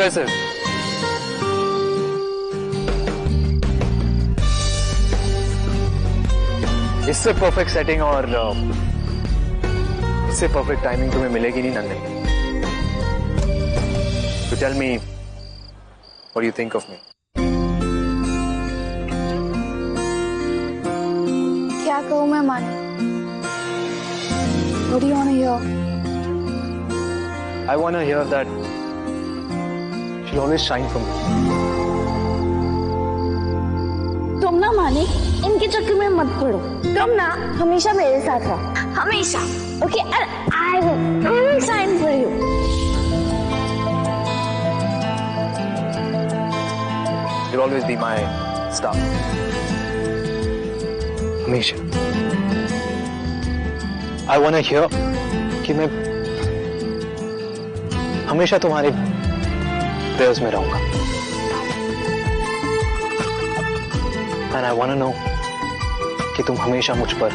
aggressive. इससे perfect setting और इससे परफेक्ट टाइमिंग तुम्हें मिलेगी नहीं Nandini. So tell me, what do you think of me? क्या कहूँ मैं माने? What do you want to hear? I want to hear that she'll always shine for me. तुम ना माने इनके चक्कर में मत पड़ो. तुम ना हमेशा मेरे साथ रहो. हमेशा. Okay, and I will shine for you. You'll always be my star. हमेशा. I want to hear कि मैं हमेशा तुम्हारे प्रेयर्स में रहूंगा. And I want to know कि तुम हमेशा मुझ पर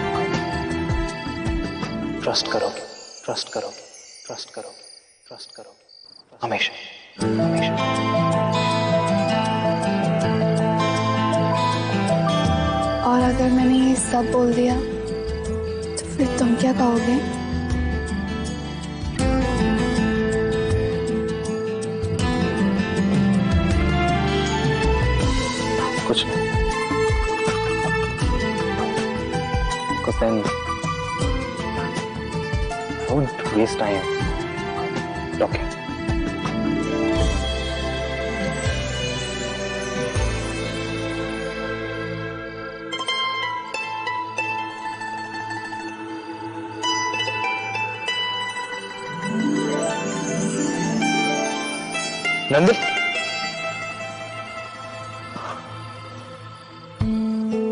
ट्रस्ट करोगे, ट्रस्ट करोगे, ट्रस्ट करोगे, ट्रस्ट करोगे. हमेशा, हमेशा. और अगर मैंने ये सब बोल दिया तो फिर तुम क्या कहोगे? कुछ नहीं. Because then I won't waste time talking. Nandini?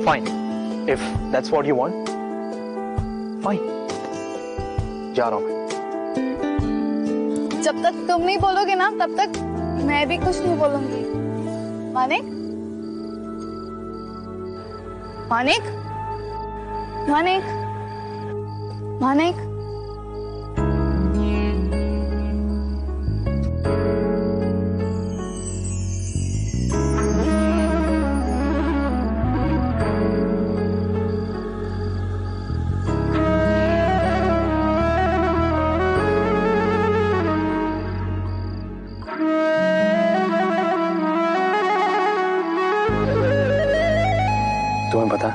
Fine. If that's what you want, fine. जा रहा हूं मैं. जब तक तुम नहीं बोलोगे ना तब तक मैं भी कुछ नहीं बोलूंगी. मानिक? मानिक? मानिक? मानिक? तुम्हें पता,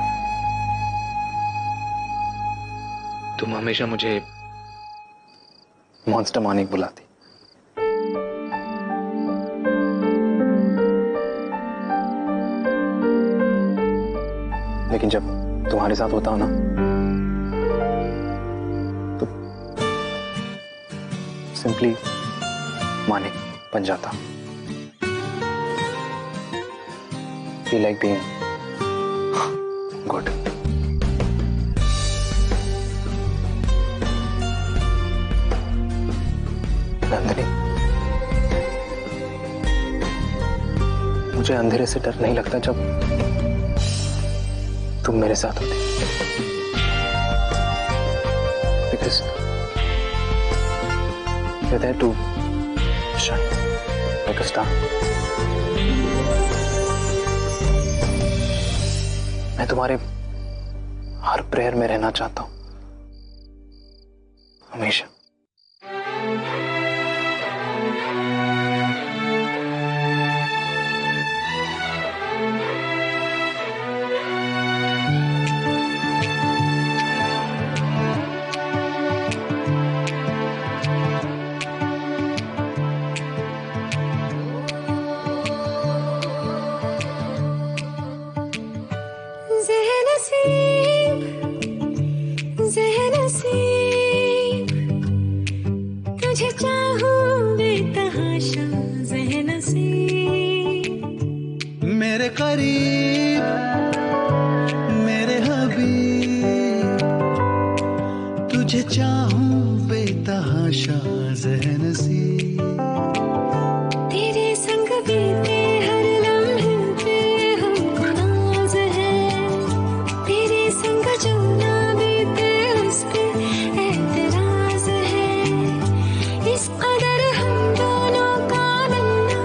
तुम हमेशा मुझे मॉन्स्टर मानिक बुलाती. लेकिन जब तुम्हारे साथ होता हो ना तो सिंपली मानिक बन जाता. Feel like being good. Nandini, मुझे अंधेरे से डर नहीं लगता जब तुम मेरे साथ होती. Because you're there to shine like a star. मैं तुम्हारे हर प्रेयर में रहना चाहता हूं, हमेशा. तुझे चाहूं बेतहाशा ज़हनसीब मेरे करीब मेरे हबीब तुझे चाहूं बेतहाशा ज़हनसीब तेरे संग बीते हर लम्हे पे हमको नाज है तेरे संग जो ना बीते उस पे एतराज है इस कदर हम दोनों का बनना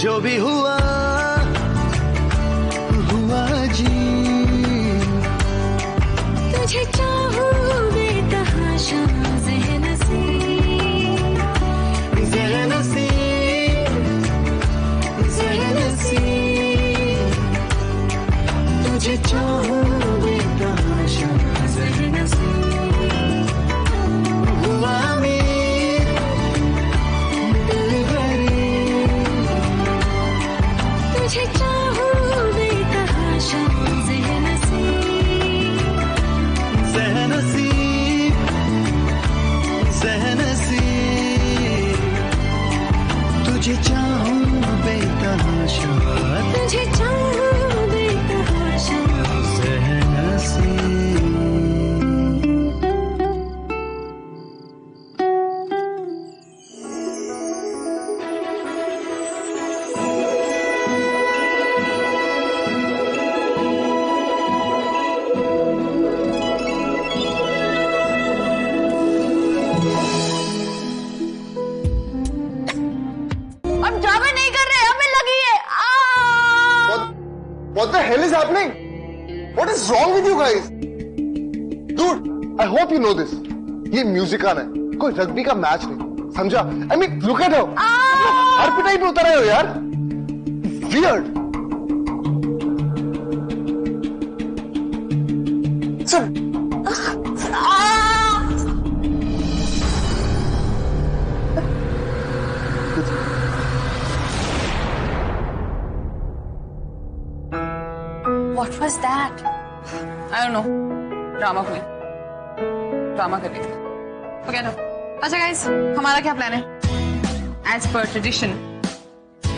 जो भी हुआ हुआ जी, तुझे चाहूं बेतहाशा ज़हनसी, ज़हनसी ज़हनसी, तुझे चाहूं बेतहाशा ज़हनसी, हुआ तुझे चाहूं बेतहाशा ज़हनसी, ज़हनसी ज़हनसी, तुझे चाहूं बेतहाशा, तुझे चाहूं बेतहाशा ज़हनसी। What the hell is happening? What is wrong with you guys? Dude, I hope you know this. ये म्यूजिक आना है, कोई रग्बी का मैच नहीं, समझा? I mean, look at her. हर पिटाई पे उतर आए हो यार. Weird. What was that? I don't know. Drama queen drama कर रही थी। Forget her. अच्छा गाइस, हमारा क्या प्लान है? As per tradition,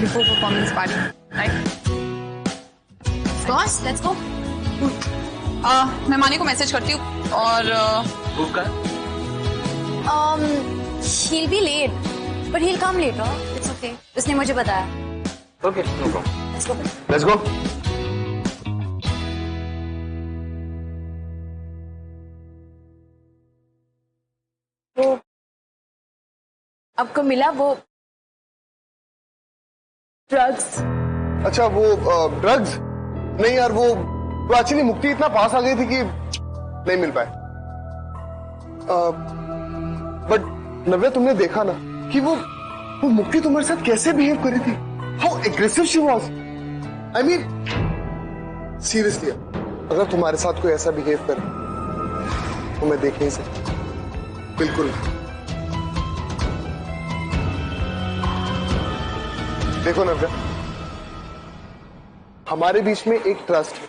before performance party, right? Of course, let's go. मैं मानी को मैसेज करती हूँ और बुक कर। He'll be late, but he'll come later. It's okay. उसने मुझे बताया. Okay, no problem. Let's go. Let's go. वो आपको मिला वो ड्रग्स? अच्छा वो ड्रग्स? नहीं यार, वो एक्चुअली मुक्ति इतना पास आ गई थी कि नहीं मिल पाए। बट नव्या, तुमने देखा ना कि वो मुक्ति तुम्हारे साथ कैसे बिहेव कर रही थी? How aggressive she was. I mean seriously, अगर तुम्हारे साथ कोई ऐसा बिहेव करे तो मैं देख नहीं सकता, बिल्कुल। देखो नव्या, हमारे बीच में एक ट्रस्ट है,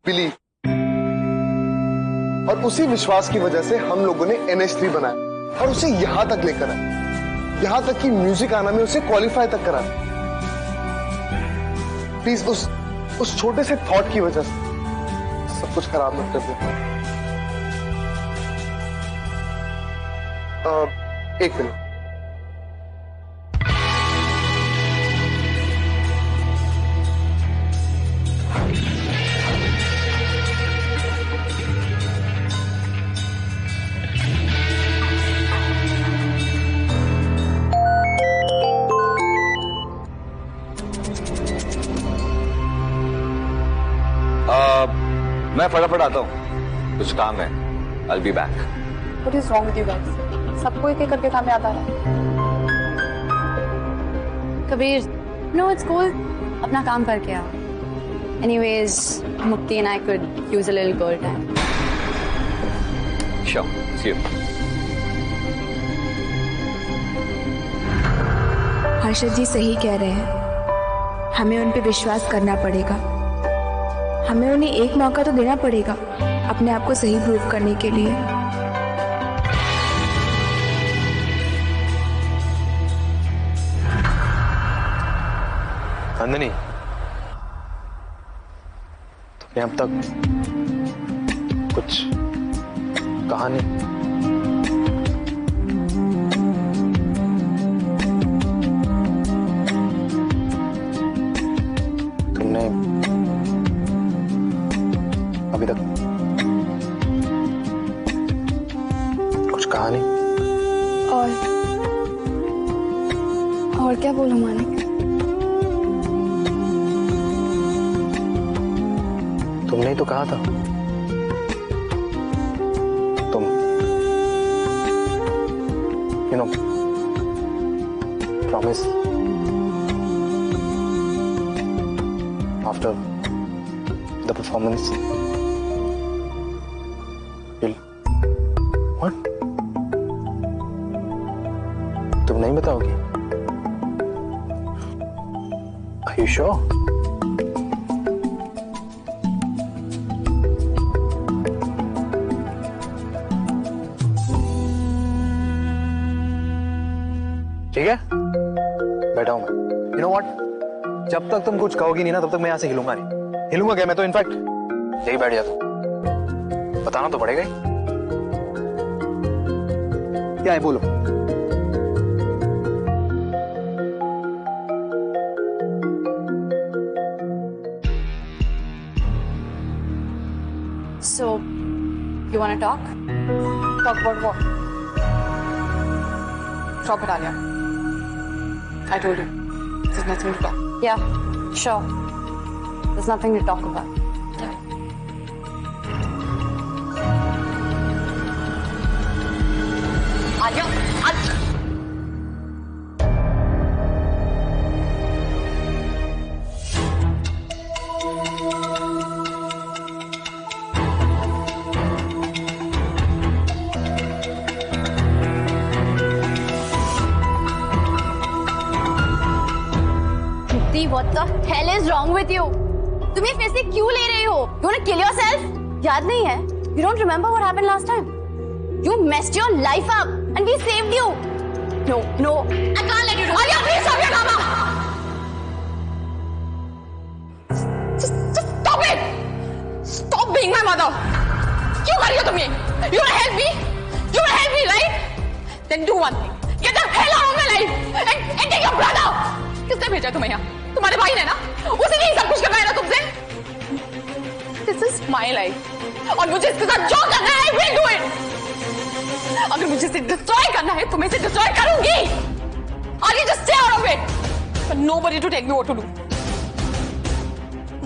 बिलीव, और उसी विश्वास की वजह से हम लोगों ने NH3 बनाया और उसे यहां तक लेकर आए, यहां तक कि म्यूजिक आना में उसे क्वालिफाई तक कराया। प्लीज उस छोटे से थॉट की वजह से सब कुछ खराब मत कर दे। एक मिनट। मैं फटाफट आता हूँ, कुछ काम है। I'll be back. What is wrong with you guys? सबको एक एक करके काम याद आ रहा है। Kabir, no, it's cool. अपना काम करके आओ. Anyways, Mukti and I could use a little girl time. Sure. See you. Harshad जी सही कह रहे हैं, हमें उन पे विश्वास करना पड़ेगा। हमें उन्हें एक मौका तो देना पड़ेगा अपने आप को सही प्रूव करने के लिए। नंदिनी, तुमने अब तक कुछ कहा नहीं। तुमने अभी तक कुछ कहा नहीं। और क्या बोलूं मानिक? तुमने ही तो कहा था तुम promise after the performance what? तुम नहीं बताओगी? Are you sure? ठीक है, बैठा हूं मैं। You know what? जब तक तुम कुछ कहोगी नहीं ना, तब तक मैं यहां से हिलूंगा नहीं। हिलूंगा क्या? मैं तो इनफैक्ट यही बैठ जाता हूं। बताना तो पड़ेगा ही। क्या है, बोलो। So, you want to talk? Talk about what? Stop it, Alia. I told you, there's nothing to talk. Yeah, sure. There's nothing to talk about. Alia, Alia. What the hell is wrong with you? तुम ये फैसले क्यों ले रहे हो? You wanna kill yourself? याद नहीं है? You don't remember what happened last time? You messed your life up and we saved you. No, no, I can't let you do. Alia, please stop your drama. Just stop it. Stop being my mother. क्यों कर रही हो तुम ये? You wanna help me? You wanna help me, right? Then do one thing. Get the hell out of my life and take your brother. किसने भेजा तुम्हें यहाँ? तुम्हारे भाई ने ना? उसी ने ही सब कुछ करवाया ना तुमसे? This is my life. और मुझे इसके साथ जो करना है, I will do it. अगर मुझे इसे destroy करना है, तो मैं इसे destroy करूंगी. Alia, just stay out of it. But nobody to tell me what to do.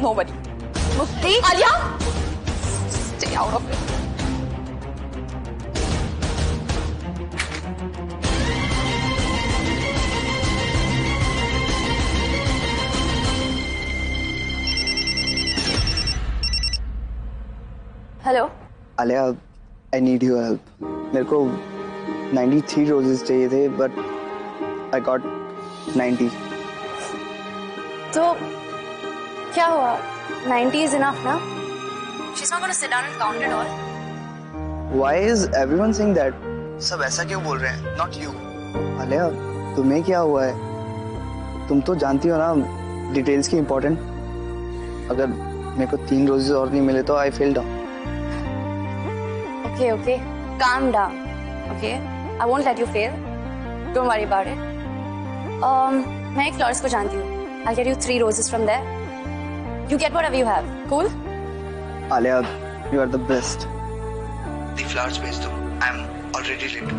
Nobody. Mukti, Alia, stay out of it. Hello. Alia, I need your help. मेरे को 93 रोजेस चाहिए थे, बट आई गॉट 90। तो क्या हुआ? 90 is enough ना? She's not gonna sit down and count it all. Why is everyone saying that? सब ऐसा क्यों बोल रहे हैं? Not you. आलिया, तुम्हें क्या हुआ है? तुम तो जानती हो ना डिटेल्स की इम्पोर्टेंट। अगर मेरे को 3 रोजेस और नहीं मिले तो I fell down. Okay, okay. Calm down. Okay? I won't let you fail. Don't worry about it. मैं एक फ्लोरिस्ट को जानती हूँ. I'll get you 3 roses from there. You get whatever you have. Cool? Alia, you are the best. The flowers भेज दो. I'm already late.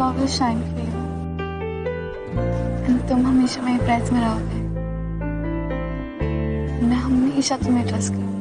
Always shine for you and तुम हमेशा मेरे प्राइज में रहोगे। मैं हमेशा तुम्हें ट्रस्ट करूंगी।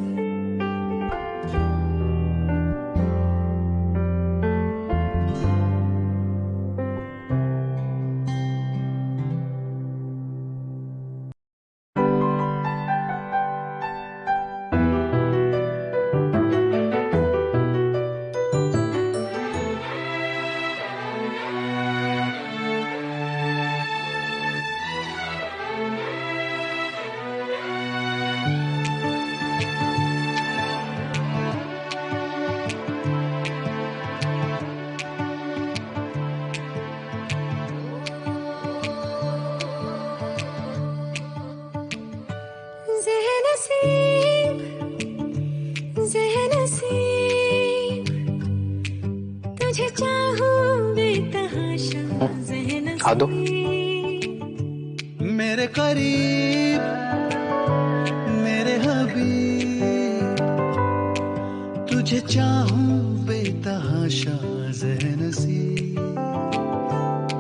तुझे चाहूं बेतहाशा ज़हन खा दो। मेरे करीब मेरे हबीब, तुझे चाहूं बेतहाशा ज़हन सी।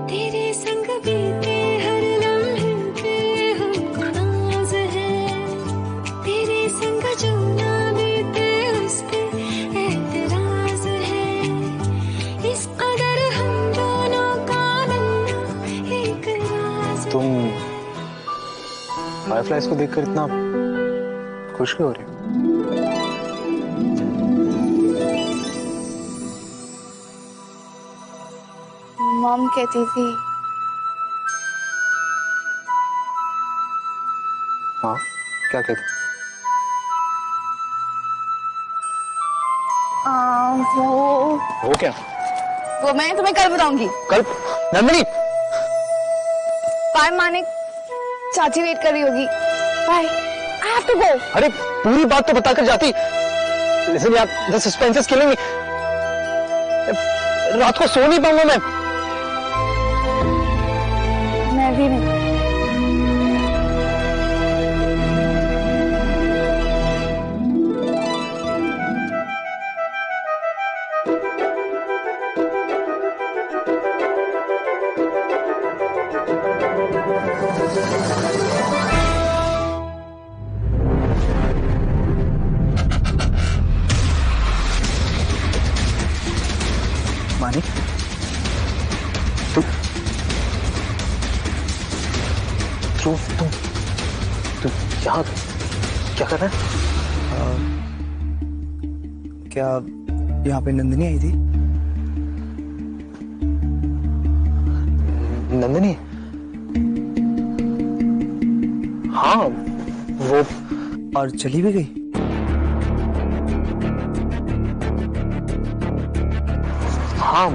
तेरे संग बीते हर लम्हे पे हमको नाज है, तेरे संग जो ना बीते उस पे एतराज है। इस कदर हम दोनों का बनना एक राज है। तुम फायरफ्लाइज को देखकर इतना खुश क्यों हो रही हो? मॉम कहती थी हाँ, क्या कहती? वो क्या? वो मैं तुम्हें कल बताऊंगी। कल? नंदिनी! बाय मानिक, चाची वेट कर रही होगी। Bye, I have to go. अरे पूरी बात तो बताकर जाती। लिसन यार, the suspense is killing me. रात को सो नहीं पाऊंगा मैं भी नहीं। मानिक, तुम यहाँ क्या कर रहा है? क्या यहाँ पे नंदिनी आई थी? नंदिनी? हाँ, वो और चली भी गई? हाँ।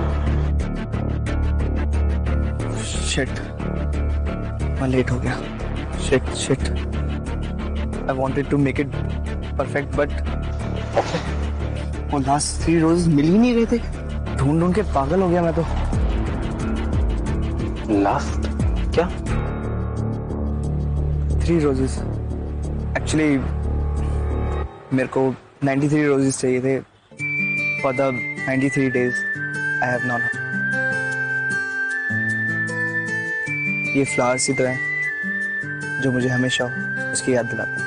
शिट, मैं लेट हो गया। Shit. I wanted to make it perfect, but वो लास्ट 3 रोज मिल ही नहीं रहे थे। ढूंढ के पागल हो गया मैं तो। लास्ट क्या? 3 रोजेस। एक्चुअली मेरे को 93 रोजेस चाहिए थे for the 93 days I have known her. ये फ्लावर्स की तरह हैं जो मुझे हमेशा उसकी याद दिलाते हैं।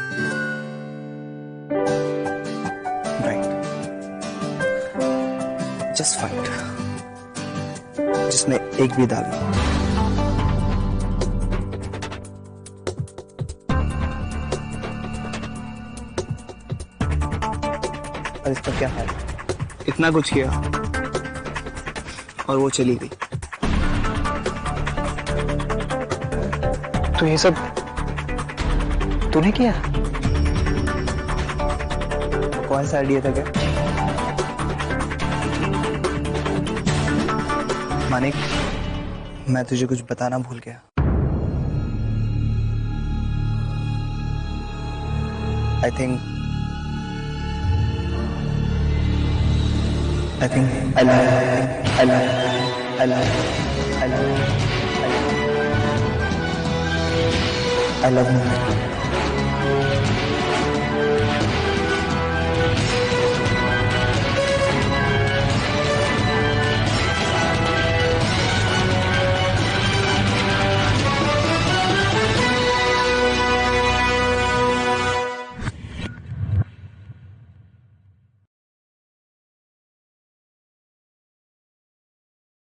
राइट, जस्ट फाइंड जिसमें एक भी दाग नहीं। और इसका क्या फायदा? इतना कुछ किया और वो चली गई। तो ये सब तूने किया? कौन सा आइडिया था क्या? मानिक, मैं तुझे कुछ बताना भूल गया। I think I love you.